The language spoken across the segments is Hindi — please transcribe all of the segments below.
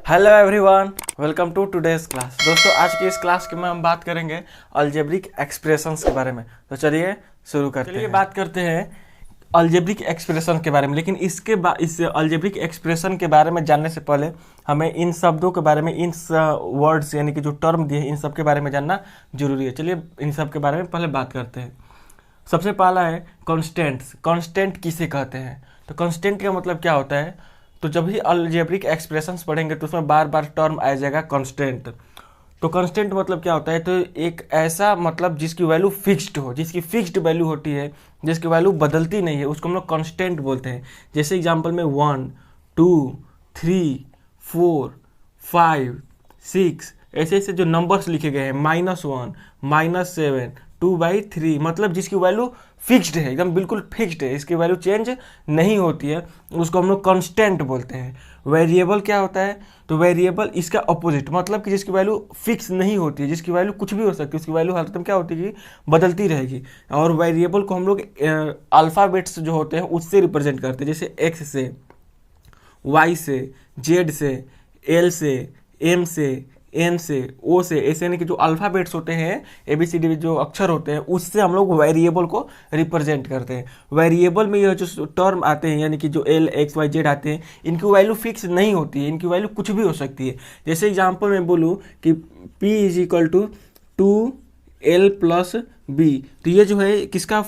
Hello everyone, welcome to today's class. दोस्तों, आज की इस क्लास में हम बात करेंगे अलजेब्रिक एक्सप्रेशंस के बारे में। तो चलिए शुरू करते हैं। बात करते हैं अलजेब्रिक एक्सप्रेशन के बारे में। लेकिन इस अलजेब्रिक एक्सप्रेशन के बारे में जानने से पहले हमें इन शब्दों के बारे में, इन वर्ड्स यानी कि जो टर्म दिए इन सब के बारे में जानना जरूरी है। चलिए इन सब के बारे में पहले बात करते हैं। सबसे पहला है कॉन्स्टेंट्स। कॉन्स्टेंट किसे कहते हैं? तो कॉन्स्टेंट का मतलब क्या होता है? तो जब भी अलजेब्रिक एक्सप्रेशंस पढ़ेंगे तो उसमें बार बार टर्म आ जाएगा कांस्टेंट। तो कांस्टेंट मतलब क्या होता है? तो एक ऐसा मतलब जिसकी वैल्यू फिक्स्ड हो, जिसकी फिक्स्ड वैल्यू होती है, जिसकी वैल्यू बदलती नहीं है, उसको हम लोग कांस्टेंट बोलते हैं। जैसे एग्जांपल में 1, 2, 3, 4, 5, 6 ऐसे ऐसे जो नंबर्स लिखे गए हैं, -1, -7, 2/3, मतलब जिसकी वैल्यू फिक्स्ड है, एकदम बिल्कुल फिक्स्ड है, इसकी वैल्यू चेंज नहीं होती है, उसको हम लोग कांस्टेंट बोलते हैं। वेरिएबल क्या होता है? तो वेरिएबल इसका अपोजिट, मतलब कि जिसकी वैल्यू फिक्स नहीं होती है, जिसकी वैल्यू कुछ भी हो सकती है, उसकी वैल्यू हर टाइम क्या होती है कि बदलती रहेगी। और वेरिएबल को हम लोग अल्फ़ाबेट्स जो होते हैं उससे रिप्रेजेंट करते हैं, जैसे एक्स से, वाई से, जेड से, एल से, एम से, एन से, ओ से, ऐसे यानी कि जो अल्फ़ाबेट्स होते हैं, ABCD जो अक्षर होते हैं, उससे हम लोग वेरिएबल को रिप्रेजेंट करते हैं। वेरिएबल में यह जो टर्म आते हैं यानी कि जो L, X, Y, Z आते हैं, इनकी वैल्यू फिक्स नहीं होती है, इनकी वैल्यू कुछ भी हो सकती है। जैसे एग्जाम्पल में बोलूँ कि P = 2L + B, तो ये जो है किसका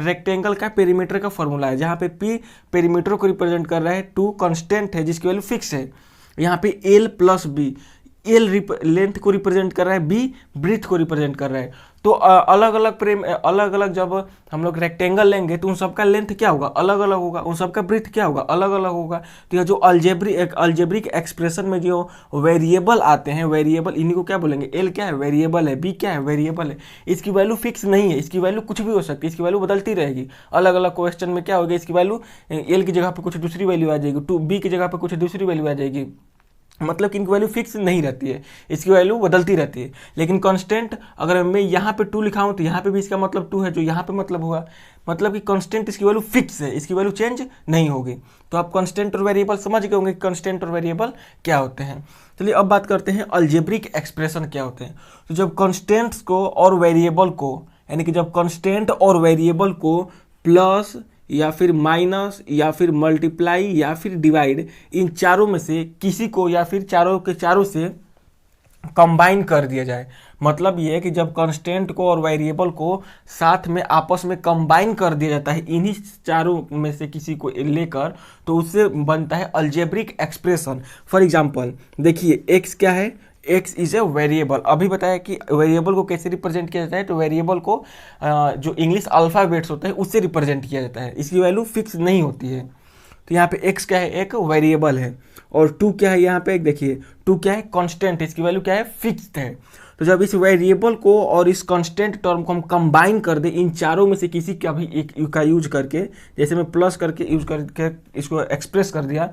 रेक्टेंगल का पेरीमीटर का फॉर्मूला है, जहाँ पे P पेरीमीटर को रिप्रेजेंट कर रहा है, 2 कांस्टेंट है जिसकी वैल्यू फिक्स है, यहाँ पे L + B, एल लेंथ को रिप्रेजेंट कर रहा है, बी ब्रीथ को रिप्रेजेंट कर रहा है। तो अलग अलग जब हम लोग रेक्टेंगल लेंगे तो उन सबका लेंथ क्या होगा? अलग अलग होगा। उन सबका ब्रीथ क्या होगा? अलग अलग होगा। तो यह जो अलजेब्रिक एक्सप्रेशन में जो वेरिएबल आते हैं, वेरिएबल इन्हीं को क्या बोलेंगे? एल क्या है? वेरिएबल है। बी क्या है? वेरिएबल है। इसकी वैल्यू फिक्स नहीं है, इसकी वैल्यू कुछ भी हो सकती है, इसकी वैल्यू बदलती रहेगी। अलग अलग क्वेश्चन में क्या होगा? इसकी वैल्यू एल की जगह पर कुछ दूसरी वैल्यू आ जाएगी, बी की जगह पर कुछ दूसरी वैल्यू आ जाएगी, मतलब कि इनकी वैल्यू फिक्स नहीं रहती है, इसकी वैल्यू बदलती रहती है। लेकिन कांस्टेंट, अगर मैं यहाँ पे 2 लिखा हूँ तो यहाँ पे भी इसका मतलब 2 है, जो यहाँ पे मतलब हुआ, मतलब कि कांस्टेंट इसकी वैल्यू फिक्स है, इसकी वैल्यू चेंज नहीं होगी। तो आप कांस्टेंट और वेरिएबल समझ गए होंगे कि कांस्टेंट और वेरिएबल क्या होते हैं। चलिए अब बात करते हैं अलजेब्रिक एक्सप्रेशन क्या होते हैं। तो जब कांस्टेंट्स को और वेरिएबल को, यानी कि जब कांस्टेंट और वेरिएबल को प्लस या फिर माइनस या फिर मल्टीप्लाई या फिर डिवाइड, इन चारों में से किसी को या फिर चारों के चारों से कंबाइन कर दिया जाए, मतलब ये है कि जब कांस्टेंट को और वेरिएबल को साथ में आपस में कंबाइन कर दिया जाता है इन्हीं चारों में से किसी को लेकर, तो उससे बनता है अलजेब्रिक एक्सप्रेशन। फॉर एग्जांपल देखिए, एक्स क्या है? X is a variable. अभी बताया कि वेरिएबल को कैसे रिप्रेजेंट किया जाता है। तो वेरिएबल को जो इंग्लिश अल्फ़ाबेट्स होते हैं उससे रिप्रेजेंट किया जाता है, इसकी वैल्यू फिक्स नहीं होती है। तो यहाँ पे एक्स क्या है? एक वेरिएबल है। और 2 क्या है? यहाँ पे देखिए 2 क्या है? कांस्टेंट, इसकी वैल्यू क्या है? फिक्स्ड है। तो जब इस वेरिएबल को और इस कांस्टेंट टर्म को हम कंबाइन कर दें इन चारों में से किसी का भी एक का यूज करके, जैसे मैं प्लस करके यूज करके इसको एक्सप्रेस कर दिया,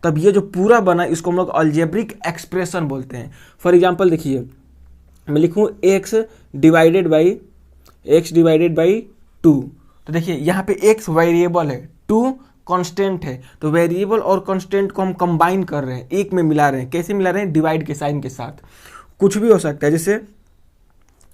तब ये जो पूरा बना इसको हम लोग अलजेब्रिक एक्सप्रेशन बोलते हैं। फॉर एग्जांपल देखिए, मैं लिखूँ x डिवाइडेड बाई 2। तो देखिए यहाँ पे x वेरिएबल है, 2 कांस्टेंट है। तो वेरिएबल और कांस्टेंट को हम कंबाइन कर रहे हैं, एक में मिला रहे हैं। कैसे मिला रहे हैं? डिवाइड के साइन के साथ। कुछ भी हो सकता है,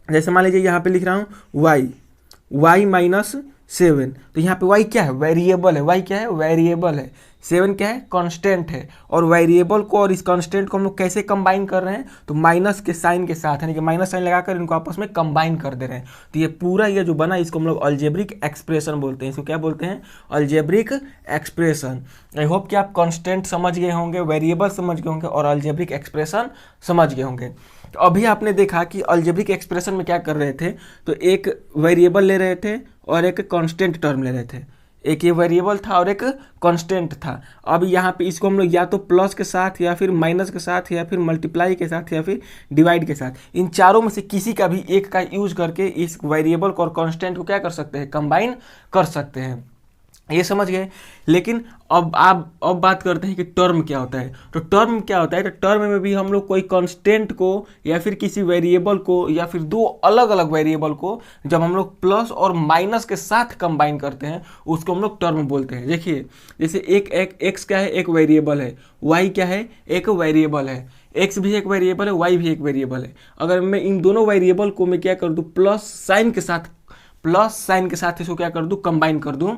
जैसे मान लीजिए यहाँ पे लिख रहा हूँ y -7। तो यहाँ पे y क्या है? वेरिएबल है। y क्या है? वेरिएबल है। 7 क्या है? कांस्टेंट है। और वेरिएबल को और इस कांस्टेंट को हम लोग कैसे कंबाइन कर रहे हैं? तो माइनस के साइन के साथ, यानी कि माइनस साइन लगाकर इनको आपस में कंबाइन कर दे रहे हैं। तो ये पूरा ये जो बना इसको हम लोग अलजेब्रिक एक्सप्रेशन बोलते हैं। इसको क्या बोलते हैं? Algebraic expression. आई होप कि आप कांस्टेंट समझ गए होंगे, वेरिएबल समझ गए होंगे और अलजेब्रिक एक्सप्रेशन समझ गए होंगे। तो अभी आपने देखा कि अलजेब्रिक एक्सप्रेशन में क्या कर रहे थे, तो एक वेरिएबल ले रहे थे और एक कांस्टेंट टर्म ले रहे थे। एक ये वेरिएबल था और एक कांस्टेंट था। अब यहाँ पे इसको हम लोग या तो प्लस के साथ या फिर माइनस के साथ या फिर मल्टीप्लाई के साथ या फिर डिवाइड के साथ, इन चारों में से किसी का भी एक का यूज करके इस वेरिएबल को और कांस्टेंट को क्या कर सकते हैं? कंबाइन कर सकते हैं। ये समझ गए। लेकिन अब बात करते हैं कि टर्म क्या होता है। तो टर्म क्या होता है, तो टर्म में भी हम लोग कोई कांस्टेंट को या फिर किसी वेरिएबल को या फिर दो अलग अलग वेरिएबल को जब हम लोग प्लस और माइनस के साथ कंबाइन करते हैं उसको हम लोग टर्म बोलते हैं। देखिए जैसे एक एक्स क्या है, एक वेरिएबल है, वाई क्या है, एक वेरिएबल है, एक्स भी एक वेरिएबल है, वाई भी एक वेरिएबल है। अगर मैं इन दोनों वेरिएबल को मैं क्या कर दूं, प्लस साइन के साथ इसको क्या कर दूं, कंबाइन कर दूं,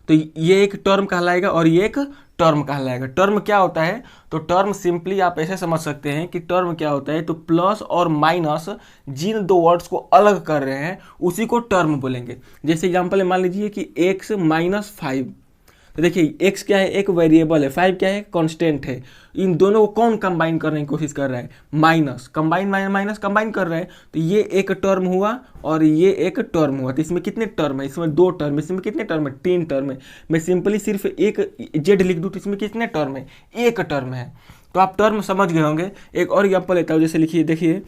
तो ये एक टर्म कहलाएगा और ये एक टर्म कहलाएगा। टर्म क्या होता है, तो टर्म सिंपली आप ऐसे समझ सकते हैं कि टर्म क्या होता है, तो प्लस और माइनस जिन दो वर्ड्स को अलग कर रहे हैं उसी को टर्म बोलेंगे। जैसे एग्जांपल मान लीजिए कि x माइनस 5, तो देखिए x क्या है, एक वेरिएबल है, 5 क्या है, कांस्टेंट है। इन दोनों को कौन कंबाइन करने की कोशिश कर रहा है, माइनस, कंबाइन माइनस कंबाइन कर रहा है, तो ये एक टर्म हुआ और ये एक टर्म हुआ। तो इसमें कितने टर्म है, इसमें 2 टर्म, इसमें कितने टर्म है, 3 टर्म है। मैं सिंपली सिर्फ एक जेड लिख दूँ तो इसमें कितने टर्म है, एक टर्म है। तो आप टर्म समझ गए होंगे। एक और एग्जाम्पल लेता हूँ, जैसे लिखिए, देखिए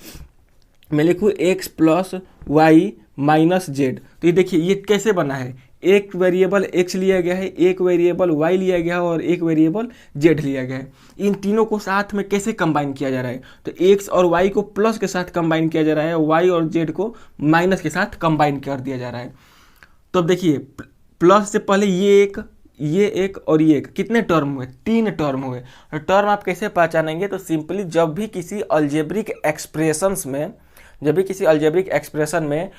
मैं लिखूँ x plus y minus z, तो ये देखिए ये कैसे बना है, एक वेरिएबल x लिया गया है, एक वेरिएबल y लिया गया है और एक वेरिएबल z लिया गया है। इन तीनों को साथ में कैसे कंबाइन किया जा रहा है, तो x और y को प्लस के साथ कंबाइन किया जा रहा है, y और z को माइनस के साथ कंबाइन कर दिया जा रहा है। तो अब देखिए प्लस से पहले ये एक और ये एक, कितने टर्म हुए, 3 टर्म हुए। तो टर्म आप कैसे पहचानेंगे, तो सिंपली जब भी किसी अलजेब्रिक एक्सप्रेशन में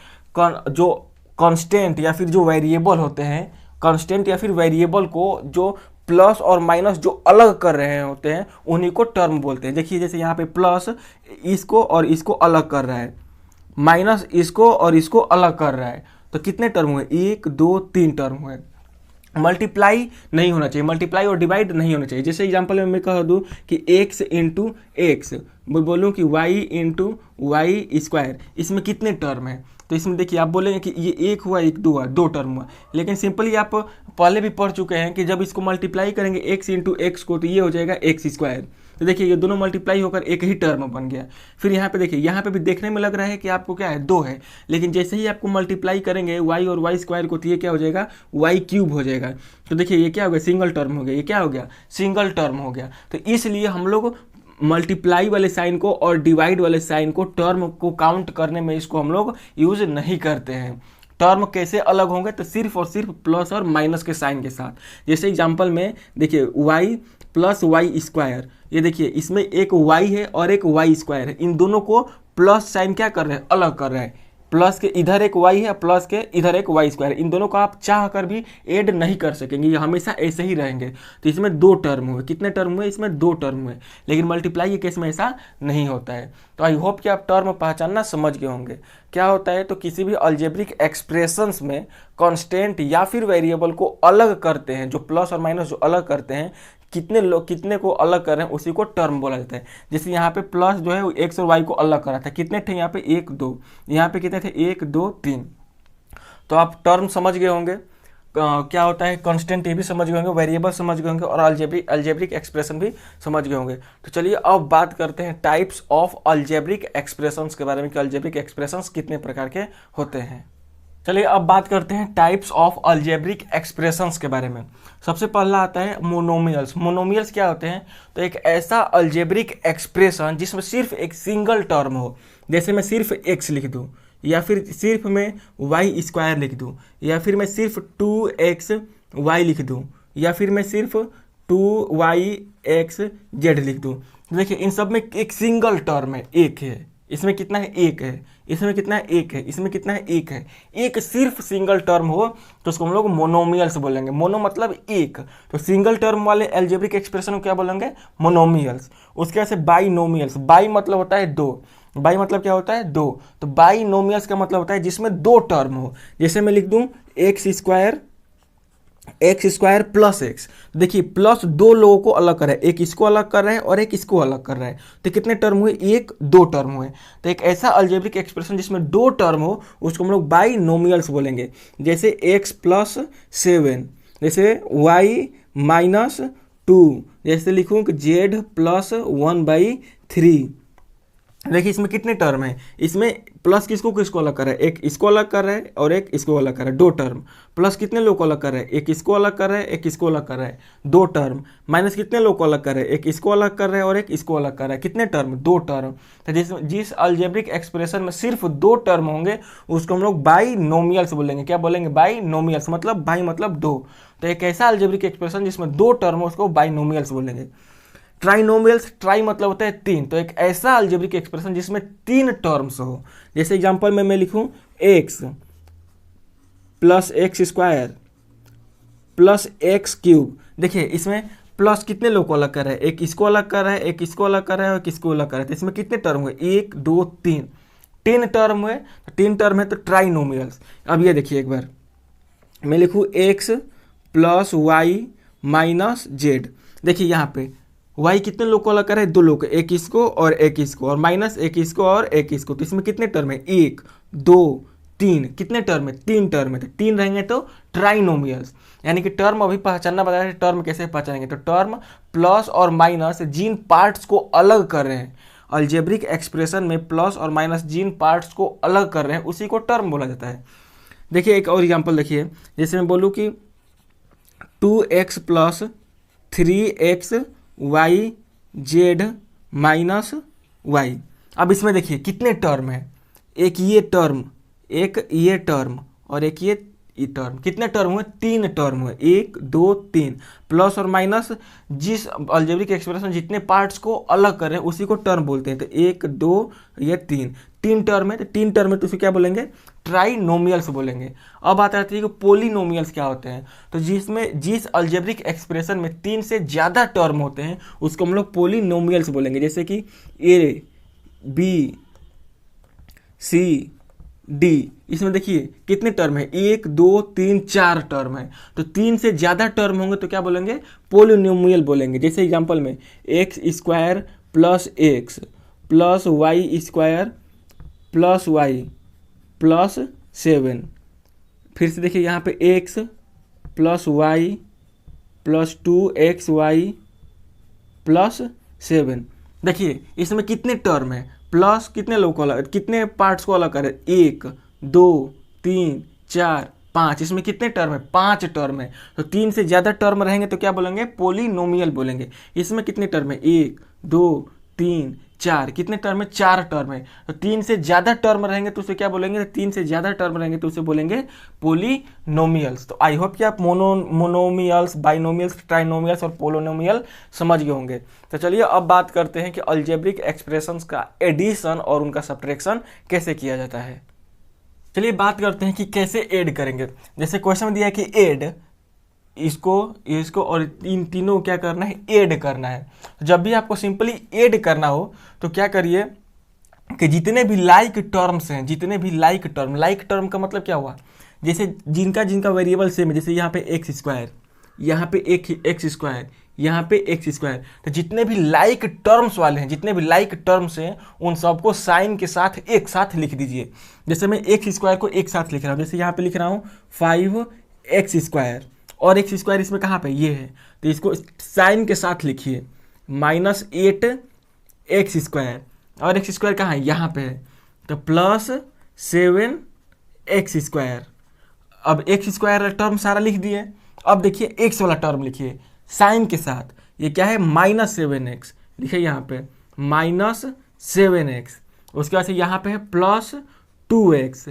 जो कांस्टेंट या फिर जो वेरिएबल होते हैं, कांस्टेंट या फिर वेरिएबल को जो प्लस और माइनस जो अलग कर रहे होते हैं उन्हीं को टर्म बोलते हैं। देखिए जैसे यहाँ पे प्लस इसको और इसको अलग कर रहा है, माइनस इसको और इसको अलग कर रहा है, तो कितने टर्म हुए, 1 2 3 टर्म हुए। मल्टीप्लाई नहीं होना चाहिए, मल्टीप्लाई और डिवाइड नहीं होना चाहिए। जैसे एग्जांपल में मैं कह दूं कि x इंटू एक्स, बोलूँ कि y इंटू वाई स्क्वायर, इसमें कितने टर्म है, तो इसमें देखिए आप बोलेंगे कि ये एक हुआ, एक दो हुआ, 2 टर्म हुआ। लेकिन सिंपली आप पहले भी पढ़ चुके हैं कि जब इसको मल्टीप्लाई करेंगे x इंटू एक्स को, तो ये हो जाएगा एक्स स्क्वायर। तो देखिए ये दोनों मल्टीप्लाई होकर एक ही टर्म बन गया। फिर यहाँ पे देखिए, यहाँ पे भी देखने में लग रहा है कि आपको क्या है, 2 है, लेकिन जैसे ही आपको मल्टीप्लाई करेंगे y और y स्क्वायर को, तो ये क्या हो जाएगा, y क्यूब हो जाएगा। तो देखिए ये क्या हो गया, सिंगल टर्म हो गया, ये क्या हो गया, सिंगल टर्म हो गया। तो इसलिए हम लोग मल्टीप्लाई वाले साइन को और डिवाइड वाले साइन को, टर्म को काउंट करने में इसको हम लोग यूज नहीं करते हैं। टर्म कैसे अलग होंगे, तो सिर्फ और सिर्फ प्लस और माइनस के साइन के साथ। जैसे एग्जांपल में देखिए y प्लस वाई स्क्वायर, ये देखिए इसमें एक y है और एक y स्क्वायर है, इन दोनों को प्लस साइन क्या कर रहे हैं, अलग कर रहे हैं। प्लस के इधर एक y है, प्लस के इधर एक y स्क्वायर, इन दोनों को आप चाह कर भी ऐड नहीं कर सकेंगे, ये हमेशा ऐसे ही रहेंगे। तो इसमें 2 टर्म हुए, कितने टर्म हुए, इसमें 2 टर्म हुए। लेकिन मल्टीप्लाई के केस में ऐसा नहीं होता है। तो आई होप कि आप टर्म पहचानना समझ गए होंगे। क्या होता है, तो किसी भी अलजेब्रिक एक्सप्रेशंस में कांस्टेंट या फिर वेरिएबल को अलग करते हैं, जो प्लस और माइनस जो अलग करते हैं, कितने को अलग कर रहे हैं उसी को टर्म बोला जाता है। जैसे यहाँ पे प्लस जो है एक्स और वाई को अलग करा था, कितने थे यहाँ पे, 1 2, यहाँ पे कितने थे, 1 2 3। तो आप टर्म समझ गए होंगे, क्या होता है कांस्टेंट, ये भी समझ गए होंगे, वेरिएबल समझ गए होंगे और अलजेब्रिक एक्सप्रेशन भी समझ गए होंगे। तो चलिए अब बात करते हैं टाइप्स ऑफ अलजेब्रिक एक्सप्रेशंस के बारे में कि अलजेब्रिक एक्सप्रेशंस कितने प्रकार के होते हैं। चलिए अब बात करते हैं टाइप्स ऑफ अलजेब्रिक एक्सप्रेशंस के बारे में। सबसे पहला आता है मोनोमियल्स। मोनोमियल्स क्या होते हैं, तो एक ऐसा अलजेब्रिक एक्सप्रेशन जिसमें सिर्फ एक सिंगल टर्म हो। जैसे मैं सिर्फ x लिख दूं, या फिर सिर्फ मैं y स्क्वायर लिख दूं, या फिर मैं सिर्फ 2xy लिख दूं, या फिर मैं सिर्फ 2yxz लिख दूं। देखिए इन सब में एक सिंगल टर्म है, एक है, इसमें कितना है, एक है, इसमें कितना है, एक है, इसमें कितना है, एक है। एक सिर्फ सिंगल टर्म हो तो उसको हम लोग मोनोमियल्स बोलेंगे। मोनो मतलब एक, तो सिंगल टर्म वाले अलजेब्रिक एक्सप्रेशन को क्या बोलेंगे, मोनोमियल्स। उसके बाद से बाइनोमियल्स। बाई मतलब होता है 2, बाई मतलब क्या होता है, 2। तो बाइनोमियल्स का मतलब होता है जिसमें 2 टर्म हो। जैसे मैं लिख दूं एक्स स्क्वायर प्लस एक्स, देखिए प्लस 2 लोगों को अलग कर रहा है, एक इसको अलग कर रहा है और एक इसको अलग कर रहा है, तो कितने टर्म हुए, 1 2 टर्म हुए। तो एक ऐसा अलजेब्रिक एक्सप्रेशन जिसमें 2 टर्म हो उसको हम लोग बाइनोमियल्स बोलेंगे। जैसे x प्लस 7, जैसे y माइनस 2, जैसे लिखूँ कि z प्लस 1/3। देखिए इसमें कितने टर्म है, इसमें प्लस किसको किसको अलग कर रहा है, एक इसको अलग कर रहा है और एक इसको अलग कर रहा है, दो टर्म। प्लस कितने लोग को अलग कर रहा है, एक इसको अलग कर रहा है, एक इसको अलग कर रहा है, दो टर्म। माइनस कितने लोग को अलग कर रहे हैं, एक इसको अलग कर रहा है और एक इसको अलग कर रहा है, कितने टर्म, दो टर्म। तो जिस अलजेब्रिक एक्सप्रेशन में सिर्फ दो टर्म होंगे उसको हम लोग बाइनोमियल्स बोलेंगे। क्या बोलेंगे, बाइनोमियल्स, मतलब बाई मतलब दो। तो एक ऐसा अलजेब्रिक एक्सप्रेशन जिसमें दो टर्म हो उसको बाइनोमियल्स बोलेंगे। ट्राइनोमियल्स, ट्राई मतलब होता है तीन, तो एक ऐसा अलजेब्रिक एक्सप्रेशन जिसमें तीन टर्म्स हो। जैसे एग्जांपल में मैं लिखूं x plus x square plus x cube. देखिए इसमें प्लस कितने लोग को अलग कर रहा है, एक इसको अलग कर रहा है, एक इसको अलग कर रहा है और एक इसको अलग कर रहा है। तो इसमें कितने टर्म हुए, एक दो तीन, तीन टर्म हुए। तो तीन टर्म है तो ट्राइनोमियल्स। अब ये देखिए एक बार मैं लिखूं x plus y minus z. देखिए यहाँ पे y कितने लोग को अलग कर रहा है, दो लोग, एक इसको और एक इसको, और माइनस एक इसको और एक इसको। तो इसमें कितने टर्म है, एक दो तीन, कितने टर्म है, तीन टर्म है। तो तीन रहेंगे तो ट्राइनोमियल्स। यानी कि टर्म अभी पहचानना बताया, टर्म कैसे पहचानेंगे। तो टर्म प्लस और माइनस जिन पार्ट्स को अलग कर रहे हैं, अलजेब्रिक एक्सप्रेशन में प्लस और माइनस जिन पार्ट्स को अलग कर रहे हैं उसी को टर्म बोला जाता है। देखिए एक और एग्जाम्पल देखिए, जैसे मैं बोलूँ कि 2x plus 3x y z minus y. अब इसमें देखिए कितने टर्म है, एक ये टर्म, एक ये टर्म और एक ये टर्म। कितने टर्म हुए, तीन टर्म हुए, एक दो तीन। प्लस और माइनस जिस अलजेब्रिक एक्सप्रेशन जितने पार्ट्स को अलग कर रहे हैं उसी को टर्म बोलते हैं। तो एक दो ये तीन, तीन टर्म है। तो तीन टर्म है तो उसे क्या बोलेंगे, ट्राइनोमियल्स बोलेंगे। अब आता है कि पोलिनोमियल्स क्या होते हैं। तो जिस अलजेब्रिक एक्सप्रेशन में तीन से ज़्यादा टर्म होते हैं उसको हम लोग पोलिनोमियल्स बोलेंगे। जैसे कि ए बी सी डी, इसमें देखिए कितने टर्म है, एक दो तीन चार टर्म है। तो तीन से ज़्यादा टर्म होंगे तो क्या बोलेंगे, पोलिनोमियल बोलेंगे। जैसे एग्जांपल में x square plus x plus y square plus y plus 7। फिर से देखिए यहाँ पे x plus y plus 2xy plus 7। देखिए इसमें कितने टर्म है, प्लस कितने लोग को अलग, कितने पार्ट्स को अलग करें, एक दो तीन चार पाँच। इसमें कितने टर्म है, पाँच टर्म है। तो तीन से ज़्यादा टर्म रहेंगे तो क्या बोलेंगे, पोलिनोमियल बोलेंगे। इसमें कितने टर्म है, एक दो तीन चार, कितने टर्म है, चार टर्म है। तो तीन से ज़्यादा टर्म रहेंगे तो उसे क्या बोलेंगे, तीन से ज़्यादा टर्म रहेंगे तो उसे बोलेंगे पोलिनोमियल्स। तो आई होप कि आप मोनोमियल्स, बाइनोमियल्स, ट्राइनोमियल्स और पोलिनोमियल समझ गए होंगे। तो चलिए अब बात करते हैं कि अलजेब्रिक एक्सप्रेशंस का एडिशन और उनका सब्ट्रैक्शन कैसे किया जाता है। चलिए बात करते हैं कि कैसे ऐड करेंगे। जैसे क्वेश्चन में दिया है कि ऐड, इसको और इन तीनों को क्या करना है, ऐड करना है। जब भी आपको सिंपली ऐड करना हो तो क्या करिए कि जितने भी लाइक टर्म्स हैं, जितने भी लाइक टर्म का मतलब क्या हुआ, जैसे जिनका वेरिएबल सेम है। जैसे यहाँ पे एक्स स्क्वायर, यहाँ पे एक एक्स स्क्वायर, यहाँ पे एक्स स्क्वायर। तो जितने भी लाइक टर्म्स वाले हैं, जितने भी लाइक टर्म्स हैं उन सबको साइन के साथ एक साथ लिख दीजिए। जैसे मैं एक्स स्क्वायर को एक साथ लिख रहा हूँ, जैसे यहाँ पे लिख रहा हूँ 5x स्क्वायर, और एक्स स्क्वायर इसमें कहाँ पे, ये है, तो इसको साइन के साथ लिखिए -8x स्क्वायर, और एक्स स्क्वायर कहाँ है, यहाँ पे है, तो +7x स्क्वायर। अब एक्स स्क्वायर टर्म सारा लिख दिए। अब देखिए एक्स वाला टर्म लिखिए साइन के साथ, ये क्या है, -7x लिखिए यहाँ पे, -7x। उसके बाद से यहाँ पे है +2x,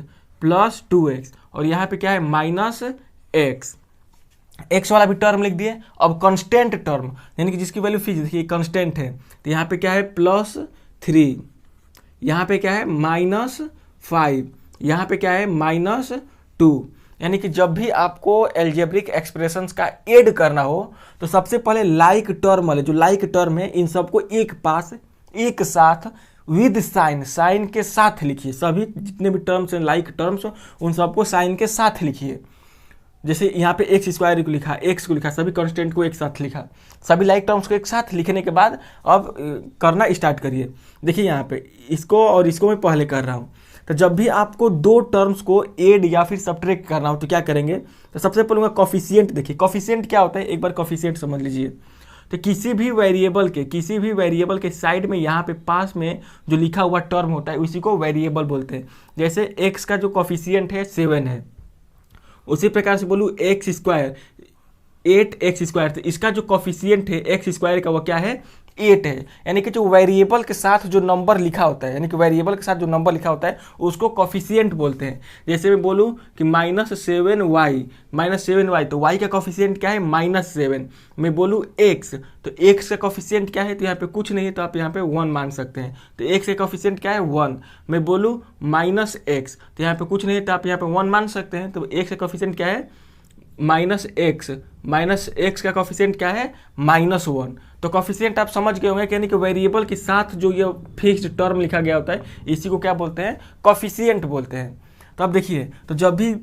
और यहाँ पे क्या है, -x। एक्स वाला भी टर्म लिख दिए। अब कांस्टेंट टर्म यानी कि जिसकी वैल्यू फिक्स, देखिए कांस्टेंट है, तो यहाँ पे क्या है +3, यहाँ पे क्या है -5, यहाँ पे क्या है -2। यानी कि जब भी आपको अलजेब्रिक एक्सप्रेशंस का ऐड करना हो तो सबसे पहले लाइक टर्म वाले जो लाइक टर्म है इन सबको एक पास एक साथ विद साइन के साथ लिखिए। सभी जितने भी टर्म्स हैं लाइक टर्म्स उन सबको साइन के साथ लिखिए। जैसे यहाँ पे एक्स स्क्वायर को लिखा, एक्स को लिखा, सभी कांस्टेंट को एक साथ लिखा, सभी लाइक टर्म्स को एक साथ लिखने के बाद अब करना स्टार्ट करिए। देखिए यहाँ पे इसको और इसको मैं पहले कर रहा हूँ। तो जब भी आपको दो टर्म्स को ऐड या फिर सब्ट्रैक्ट करना हो तो क्या करेंगे, तो सबसे पहले कॉफिशिएंट देखिए। कॉफिशिएंट क्या होता है, एक बार कॉफिशिएंट समझ लीजिए। तो किसी भी वेरिएबल के साइड में यहाँ पे पास में जो लिखा हुआ टर्म होता है उसी को वेरिएबल बोलते हैं। जैसे x का जो कोफिशिएंट है 7 है, उसी प्रकार से बोलूँ एक्स स्क्वायर 8x², तो इसका जो कोफिशिएंट है एक्स स्क्वायर का वो क्या है 8 है। यानी कि जो वेरिएबल के साथ जो नंबर लिखा होता है, यानी कि वेरिएबल के साथ जो नंबर लिखा होता है उसको कोफिशिएंट बोलते हैं। जैसे मैं बोलूँ कि -7y, तो y का कोफिशिएंट क्या है -7। मैं बोलूँ x, तो x का कोफिशिएंट क्या है, तो यहाँ पे कुछ नहीं है तो आप यहाँ पे 1 मान सकते हैं, तो x का कोफिशिएंट क्या है 1। मैं बोलूँ -x, तो यहाँ पे कुछ नहीं है तो आप यहाँ पे 1 मान सकते हैं, तो x का कोफिशिएंट क्या है -x का कोफिशिएंट क्या है -1। तो कोफिशिएंट आप समझ गए होंगे, यानी कि वेरिएबल के साथ जो ये फिक्स्ड टर्म लिखा गया होता है इसी को क्या बोलते हैं, कोफिशिएंट बोलते हैं। तो अब देखिए, तो जब भी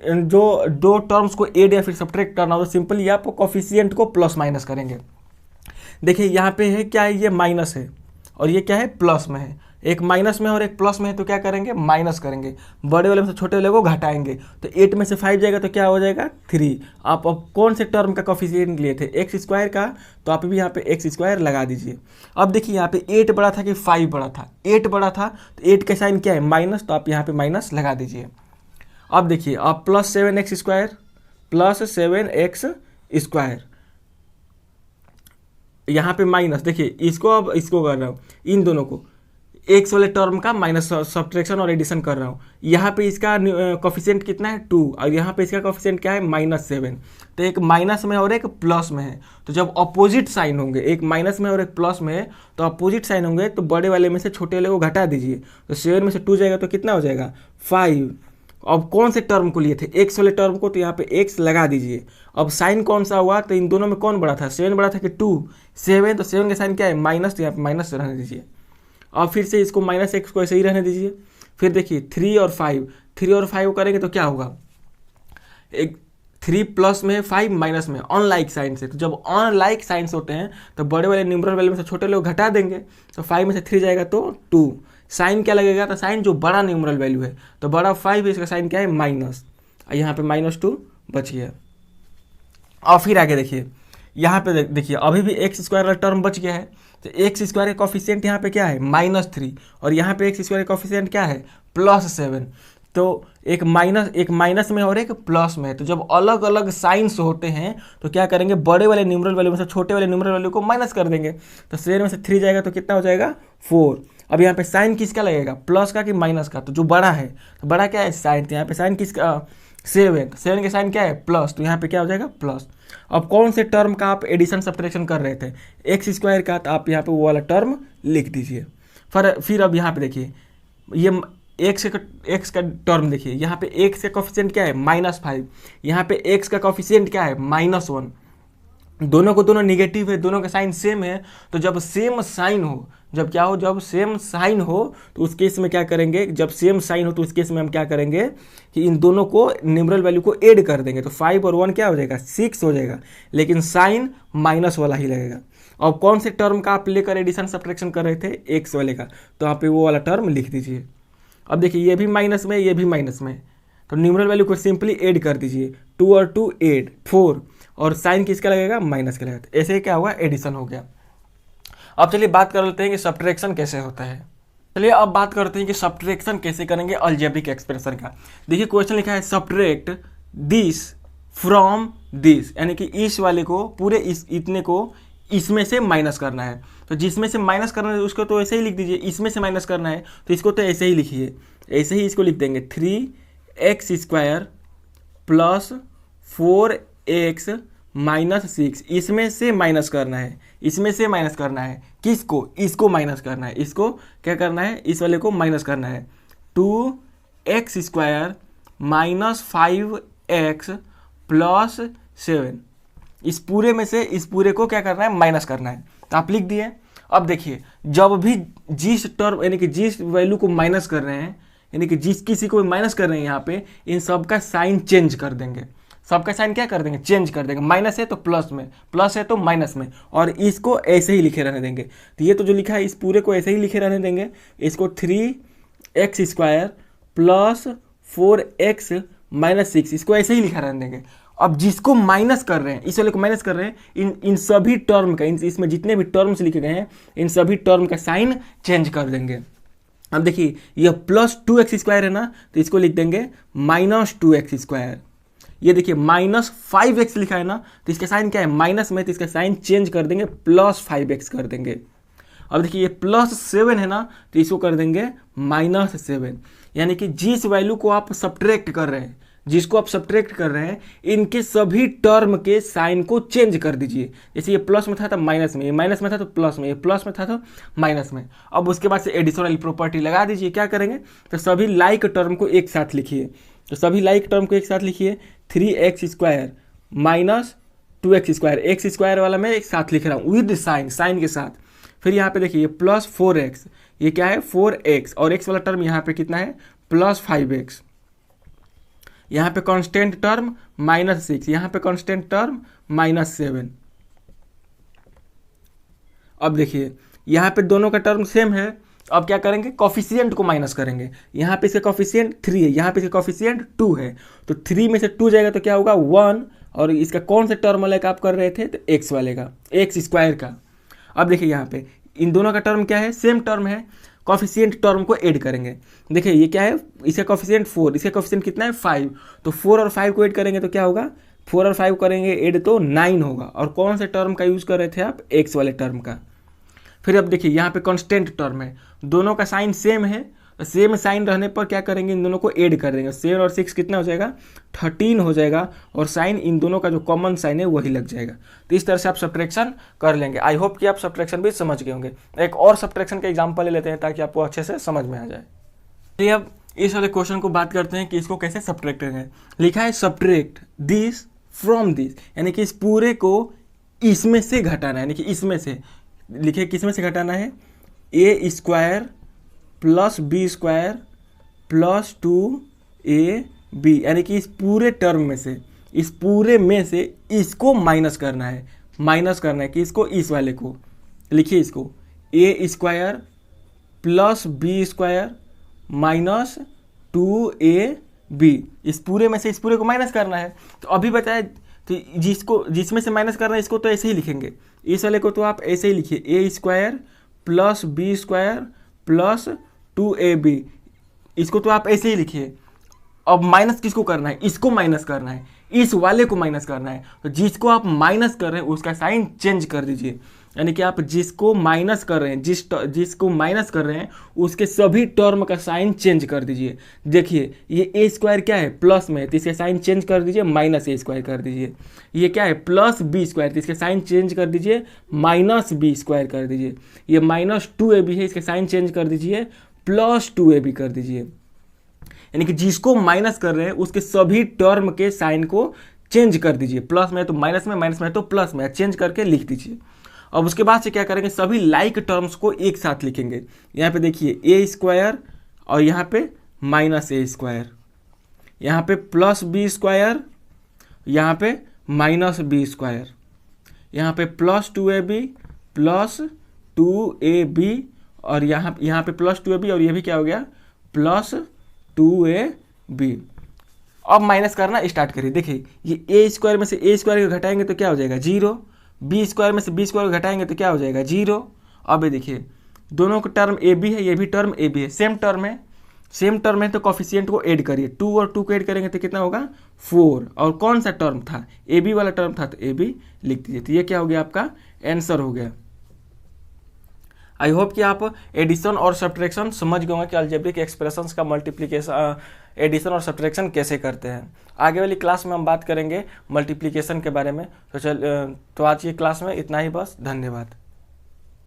जो दो टर्म्स को ऐड या फिर सब्ट्रैक्ट करना हो तो सिंपली आप कोफिशिएंट को प्लस माइनस करेंगे। देखिए यहाँ पे है क्या है, ये माइनस है और ये क्या है प्लस में है, एक माइनस में और एक प्लस में है, तो क्या करेंगे माइनस करेंगे, बड़े वाले में से छोटे वाले को घटाएंगे, तो 8 में से 5 जाएगा तो क्या हो जाएगा 3। आप अब कौन से टर्म का कोफिशिएंट लिए थे x² का, तो आप भी यहाँ पे x² लगा दीजिए। अब देखिए यहाँ पे 8 बड़ा था कि 5 बड़ा था, 8 बड़ा था तो 8 का साइन क्या है माइनस, तो आप यहाँ पे माइनस लगा दीजिए। अब देखिए आप +7x² +7x², यहाँ पे माइनस, देखिए इसको अब इसको कर रहा हूँ, इन दोनों को एक्स वाले टर्म का माइनस सब्ट्रैक्शन और एडिशन कर रहा हूँ। यहाँ पे इसका कोफिशिएंट कितना है 2 और यहाँ पे इसका कोफिशिएंट क्या है -7। तो एक माइनस में और एक प्लस में है, तो जब अपोजिट साइन होंगे, एक माइनस में और एक प्लस में है तो अपोजिट साइन होंगे, तो बड़े वाले में से छोटे वाले को घटा दीजिए, तो 7 में से 2 जाएगा तो कितना हो जाएगा 5। अब कौन से टर्म को लिए थे एक्स वाले टर्म को, तो यहाँ पे एक्स लगा दीजिए। अब साइन कौन सा हुआ, तो इन दोनों में कौन बड़ा था 7 बड़ा था कि 2, 7, तो 7 का साइन क्या है माइनस, तो यहाँ पे माइनस रहने दीजिए। अब फिर से इसको -x को ऐसे ही रहने दीजिए। फिर देखिए 3 और 5 करेंगे तो क्या होगा, एक 3 प्लस में 5 माइनस में, अनलाइक साइन से, तो जब अनलाइक साइंस होते हैं तो बड़े वाले न्यूमरल वैल्यू में से छोटे लोग घटा देंगे, तो 5 में से 3 जाएगा तो 2। साइन क्या लगेगा, तो साइन जो बड़ा न्यूमरल वैल्यू है, तो बड़ा 5 है, इसका साइन क्या है माइनस, यहाँ पे -2 बच गया। और फिर आगे देखिए, यहाँ पे देखिए अभी भी x² वाला टर्म बच गया है, तो x² का कोफिशिएंट यहाँ पे क्या है -3 और यहाँ पे x² का कोफिशिएंट क्या है +7। तो एक माइनस में और एक प्लस में है, तो जब अलग अलग साइंस होते हैं तो क्या करेंगे, बड़े वाले न्यूमरल वैल्यू में से छोटे वाले न्यूमरल वैल्यू को माइनस कर देंगे, तो 7 में से 3 जाएगा तो कितना हो जाएगा 4। अब यहाँ पे साइन किसका लगेगा, प्लस का कि माइनस का, तो जो बड़ा है, तो बड़ा क्या है साइन, तो यहाँ पे साइन किसका 7 का साइन क्या है प्लस, तो यहाँ पे क्या हो जाएगा प्लस। अब कौन से टर्म का आप एडिशन सब्ट्रैक्शन कर रहे थे x² का, तो आप यहाँ पे वो वाला टर्म लिख दीजिए। फिर अब यहाँ पे देखिए ये x का टर्म देखिए, यहाँ पे x का कोफिशिएंट क्या है -5, यहाँ पे x का कोफिशिएंट क्या है -1। दोनों को दोनों निगेटिव है, दोनों का साइन सेम है, तो जब सेम साइन हो, जब क्या हो, जब सेम साइन हो तो उस केस में क्या करेंगे, जब सेम साइन हो तो उस केस में हम क्या करेंगे कि इन दोनों को न्यूमरल वैल्यू को ऐड कर देंगे, तो 5 और 1 क्या हो जाएगा 6 हो जाएगा, लेकिन साइन माइनस वाला ही लगेगा। अब कौन से टर्म का आप लेकर एडिशन सब्ट्रैक्शन कर रहे थे एक्स वाले का, तो आप वो वाला टर्म लिख दीजिए। अब देखिए ये भी माइनस में, ये भी माइनस में, तो न्यूमरल वैल्यू को सिंपली ऐड कर दीजिए, 2 और 2 8 4, और साइन किसका लगेगा माइनस का लगेगा, तो ऐसे ही क्या हुआ एडिशन हो गया। अब चलिए बात कर लेते हैं कि सब्ट्रैक्शन कैसे होता है। चलिए अब बात करते हैं कि सब्ट्रैक्शन कैसे करेंगे अलजेब्रिक एक्सप्रेशन का। देखिए क्वेश्चन लिखा है सब्ट्रैक्ट दिस फ्रॉम दिस, यानी कि इस वाले को पूरे इतने को इसमें से माइनस करना है, तो जिसमें से माइनस करना है उसको तो ऐसे ही लिख दीजिए, इसमें से माइनस करना है तो इसको तो ऐसे ही लिखिए, ऐसे ही इसको लिख देंगे 3x² + 4x -6, इसमें से माइनस करना है, इसमें से माइनस करना है, किसको, इसको माइनस करना है, इसको क्या करना है, इस वाले को माइनस करना है, 2x² -5x + 7, इस पूरे में से इस पूरे को क्या करना है माइनस करना है, तो आप लिख दिए। अब देखिए जब भी जिस टर्म यानी कि जिस वैल्यू को माइनस कर रहे हैं, यानी कि जिस किसी को माइनस कर रहे हैं यहाँ पे, इन सब का साइन चेंज कर देंगे, सबका साइन क्या कर देंगे चेंज कर देंगे, माइनस है तो प्लस में, प्लस है तो माइनस में, और इसको ऐसे ही लिखे रहने देंगे। तो ये तो जो लिखा है इस पूरे को ऐसे ही लिखे रहने देंगे, इसको 3x² + 4x -6 इसको ऐसे ही लिखा रहने देंगे। अब जिसको माइनस कर रहे हैं, इस वाले को माइनस कर रहे हैं, इन सभी टर्म का, इसमें जितने भी टर्म्स लिखे गए हैं इन सभी टर्म का साइन चेंज कर देंगे। अब देखिए यह प्लस 2x² है ना, तो इसको लिख देंगे माइनस 2x²। ये देखिए माइनस 5x लिखा है ना, तो इसका साइन क्या है, माइनस में, तो इसका साइन चेंज कर देंगे, प्लस 5x कर देंगे। अब देखिए ये प्लस 7 है ना, तो इसको कर देंगे माइनस 7। यानी कि जिस वैल्यू को आप सब्ट्रैक्ट कर रहे हैं, जिसको आप सब्ट्रैक्ट कर रहे हैं, इनके सभी टर्म के साइन को चेंज कर दीजिए। जैसे ये प्लस में था तो माइनस में, ये माइनस में था तो प्लस में, ये प्लस में था तो माइनस में। अब उसके बाद से एडिशनल प्रॉपर्टी लगा दीजिए। क्या करेंगे, तो सभी लाइक टर्म को एक साथ लिखिए। तो सभी लाइक टर्म को एक साथ लिखिए, 3x² माइनस 2x², x² वाला मैं एक साथ लिख रहा हूँ विद साइन, साइन के साथ। फिर यहाँ पे देखिए प्लस 4x, ये क्या है 4x, और x वाला टर्म यहाँ पे कितना है प्लस 5x। यहाँ पे कांस्टेंट टर्म -6, यहाँ पे कांस्टेंट टर्म -7। अब देखिए यहाँ पे दोनों का टर्म सेम है। अब क्या करेंगे, कॉफिशिएंट को माइनस करेंगे। यहाँ पे इसका कॉफिशिएंट 3 है, यहाँ पे इसका कॉफिशिएंट 2 है, तो 3 में से 2 जाएगा तो क्या होगा 1, और इसका कौन सा टर्म वाले का आप कर रहे थे, तो x वाले का, x² का। अब देखिए यहाँ पे इन दोनों का टर्म क्या है, सेम टर्म है, कॉफिशिएंट टर्म को ऐड करेंगे। देखिए ये क्या है, इसका कॉफिशिएंट 4, इसका कॉफिशिएंट कितना है 5, तो 4 और 5 को ऐड करेंगे तो क्या होगा, 4 और 5 करेंगे ऐड तो 9 होगा। और कौन से टर्म का यूज कर रहे थे आप, x वाले टर्म का। फिर अब देखिए यहाँ पे कांस्टेंट टर्म है, दोनों का साइन सेम है, सेम साइन रहने पर क्या करेंगे, इन दोनों को ऐड कर देंगे। 7 और 6 कितना हो जाएगा, 13 हो जाएगा, और साइन इन दोनों का जो कॉमन साइन है वही लग जाएगा। तो इस तरह से आप सब्ट्रैक्शन कर लेंगे। आई होप कि आप सब्ट्रैक्शन भी समझ गए होंगे। एक और सब्ट्रैक्शन का एग्जांपल ले लेते हैं ताकि आपको अच्छे से समझ में आ जाए। चलिए अब इस वाले क्वेश्चन को बात करते हैं कि इसको कैसे सब्ट्रैक्ट करेंगे। लिखा है सब्ट्रैक्ट दिस फ्रॉम दिस, यानी कि इस पूरे को इसमें से घटाना है, यानी कि इसमें से लिखे किसमें से घटाना है, a² plus b² plus 2ab, यानी कि इस पूरे टर्म में से, इस पूरे में से इसको माइनस करना है। माइनस करना है कि इसको, इस वाले को लिखिए, इसको a² plus b² minus 2ab, इस पूरे में से इस पूरे को माइनस करना है। तो अभी बताया, तो जिसमें से माइनस करना है इसको तो ऐसे ही लिखेंगे, इस वाले को तो आप ऐसे ही लिखिए a² plus b² plus 2ab, इसको तो आप ऐसे ही लिखिए। अब माइनस किसको करना है, इसको माइनस करना है, इस वाले को माइनस करना है। तो जिसको आप माइनस कर रहे हैं उसका साइन चेंज कर दीजिए, यानी कि आप जिसको माइनस कर रहे हैं, जिसको माइनस कर रहे हैं उसके सभी टर्म का साइन चेंज कर दीजिए। देखिए ये a² क्या है, प्लस में, तो इसका साइन चेंज कर दीजिए, -a² कर दीजिए। ये क्या है प्लस b², तो इसका साइन चेंज कर दीजिए, -b² कर दीजिए। ये -2ab है, इसका साइन चेंज कर दीजिए, प्लस 2ab कर दीजिए। यानी कि जिसको माइनस कर रहे हैं उसके सभी टर्म के साइन को चेंज कर दीजिए, प्लस में तो माइनस में, माइनस में तो प्लस में, चेंज करके लिख दीजिए। अब उसके बाद से क्या करेंगे, सभी लाइक टर्म्स को एक साथ लिखेंगे। यहाँ पे देखिए a² और यहाँ पे -a², यहाँ पे प्लस b², यहाँ पे -b², यहाँ पे प्लस 2ab प्लस 2ab, और यहाँ पे प्लस 2ab, और ये भी क्या हो गया प्लस 2ab। अब माइनस करना स्टार्ट करिए। देखिए ये a² में से a² को घटाएंगे तो क्या हो जाएगा 0, b² में से b² को घटाएंगे तो क्या हो जाएगा 0। अब ये देखिए दोनों का टर्म ab है, ये भी टर्म ab है, सेम टर्म है, सेम टर्म है, तो कॉफिशिएंट को ऐड करिए। 2 और 2 को ऐड करेंगे तो कितना होगा 4, और कौन सा टर्म था, ab वाला टर्म था, तो ab लिख दीजिए। तो ये क्या हो गया, आपका आंसर हो गया। आई होप कि आप एडिशन और सब्ट्रैक्शन समझ गए होंगे कि अलजेब्रिक एक्सप्रेशंस का मल्टीप्लिकेशन, एडिशन और सब्ट्रैक्शन कैसे करते हैं। आगे वाली क्लास में हम बात करेंगे मल्टीप्लिकेशन के बारे में। तो आज की क्लास में इतना ही बस, धन्यवाद।